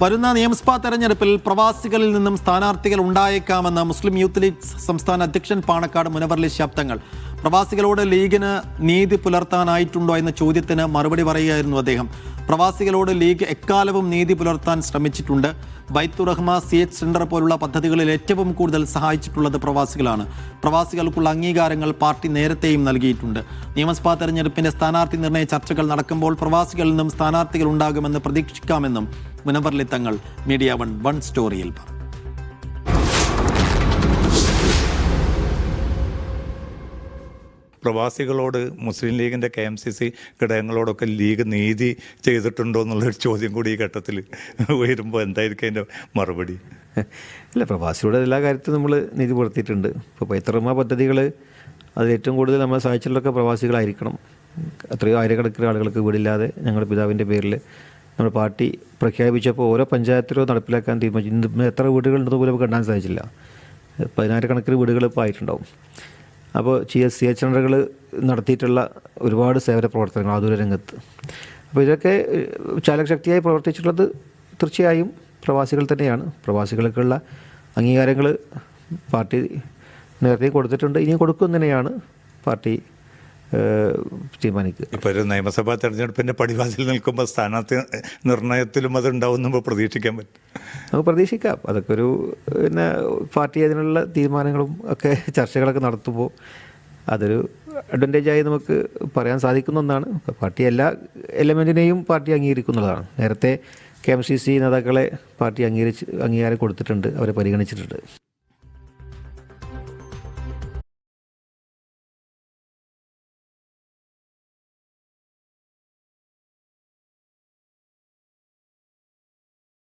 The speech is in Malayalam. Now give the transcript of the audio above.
വരുന്ന നിയമസഭാ തെരഞ്ഞെടുപ്പിൽ പ്രവാസികളിൽ നിന്നും സ്ഥാനാർത്ഥികൾ ഉണ്ടായേക്കാമെന്ന് മുസ്ലിം യൂത്ത് ലീഗ് സംസ്ഥാന അധ്യക്ഷൻ പാണക്കാട് മുനവറലി ശബ്ദങ്ങൾ. പ്രവാസികളോട് ലീഗിന് നീതി പുലർത്താനായിട്ടുണ്ടോ എന്ന ചോദ്യത്തിന് മറുപടി പറയുകയായിരുന്നു അദ്ദേഹം. പ്രവാസികളോട് ലീഗ് എക്കാലവും നീതി പുലർത്താൻ ശ്രമിച്ചിട്ടുണ്ട്. ബൈത്തുറഹ്മ CH സെന്റർ പോലുള്ള പദ്ധതികളിൽ ഏറ്റവും കൂടുതൽ സഹായിച്ചിട്ടുള്ളത് പ്രവാസികളാണ്. പ്രവാസികൾക്കുള്ള അംഗീകാരങ്ങൾ പാർട്ടി നേരത്തെയും നൽകിയിട്ടുണ്ട്. നിയമസഭാ തെരഞ്ഞെടുപ്പിന്റെ സ്ഥാനാർത്ഥി നിർണയ ചർച്ചകൾ നടക്കുമ്പോൾ പ്രവാസികളിൽ നിന്നും സ്ഥാനാർത്ഥികൾ ഉണ്ടാകുമെന്ന് പ്രതീക്ഷിക്കാമെന്നും മുനവറലി തങ്ങൾ മീഡിയ വൺ സ്റ്റോറിയിൽ പറഞ്ഞു. പ്രവാസികളോട് മുസ്ലിം ലീഗിൻ്റെ KMCC ഘടകങ്ങളോടൊക്കെ ലീഗ് നീതി ചെയ്തിട്ടുണ്ടോ എന്നുള്ളൊരു ചോദ്യം കൂടി ഈ ഘട്ടത്തിൽ ഉയരുമ്പോൾ എന്തായിരിക്കും അതിൻ്റെ മറുപടി? ഇല്ല, പ്രവാസികളുടെ എല്ലാ കാര്യത്തിലും നമ്മൾ നീതി പുലർത്തിയിട്ടുണ്ട്. ഇപ്പോൾ ബൈത്തുറഹ്മ പദ്ധതികൾ അതിൽ ഏറ്റവും കൂടുതൽ നമ്മളെ സഹായിച്ചിട്ടുള്ളതൊക്കെ പ്രവാസികളായിരിക്കണം. എത്രയോ ആയിരക്കണക്കിന് ആളുകൾക്ക് വീടില്ലാതെ ഞങ്ങളുടെ പിതാവിൻ്റെ പേരിൽ നമ്മുടെ പാർട്ടി പ്രഖ്യാപിച്ചപ്പോൾ ഓരോ പഞ്ചായത്തിലോ നടപ്പിലാക്കാൻ തീരുമാനിച്ചു. ഇന്ന് എത്ര വീടുകളുണ്ടെന്ന് പോലും കണ്ടാൻ സാധിച്ചില്ല. 10,000 കണക്കിന് വീടുകൾ ഇപ്പോൾ ആയിട്ടുണ്ടാവും. അപ്പോൾ CH സെൻ്ററുകൾ നടത്തിയിട്ടുള്ള ഒരുപാട് സേവന പ്രവർത്തനങ്ങൾ ആതുര രംഗത്ത്. അപ്പോൾ ഇതൊക്കെ ചാലകശക്തിയായി പ്രവർത്തിച്ചിട്ടുള്ളത് തീർച്ചയായും പ്രവാസികൾ തന്നെയാണ്. പ്രവാസികൾക്കുള്ള അംഗീകാരങ്ങൾ പാർട്ടി നേരത്തെ കൊടുത്തിട്ടുണ്ട്, ഇനിയും കൊടുക്കും തന്നെയാണ് പാർട്ടി തീരുമാനിക്കുക. ഇപ്പോൾ ഒരു നിയമസഭാ തെരഞ്ഞെടുപ്പിൻ്റെ പടിവാതിൽ നിൽക്കുമ്പോൾ സ്ഥാനാർത്ഥി നിർണയത്തിലും അതുണ്ടാവും നമ്മൾ പ്രതീക്ഷിക്കാൻ പറ്റും. നമുക്ക് പ്രതീക്ഷിക്കാം. അതൊക്കെ ഒരു പാർട്ടി അതിനുള്ള തീരുമാനങ്ങളും ഒക്കെ ചർച്ചകളൊക്കെ നടത്തുമ്പോൾ അതൊരു അഡ്വാൻറ്റേജായി നമുക്ക് പറയാൻ സാധിക്കുന്ന ഒന്നാണ്. പാർട്ടി എല്ലാ എലമെൻറ്റിനെയും പാർട്ടി അംഗീകരിക്കുന്നതാണ്. നേരത്തെ KMCC നേതാക്കളെ പാർട്ടി അംഗീകാരം കൊടുത്തിട്ടുണ്ട്, അവരെ പരിഗണിച്ചിട്ടുണ്ട്.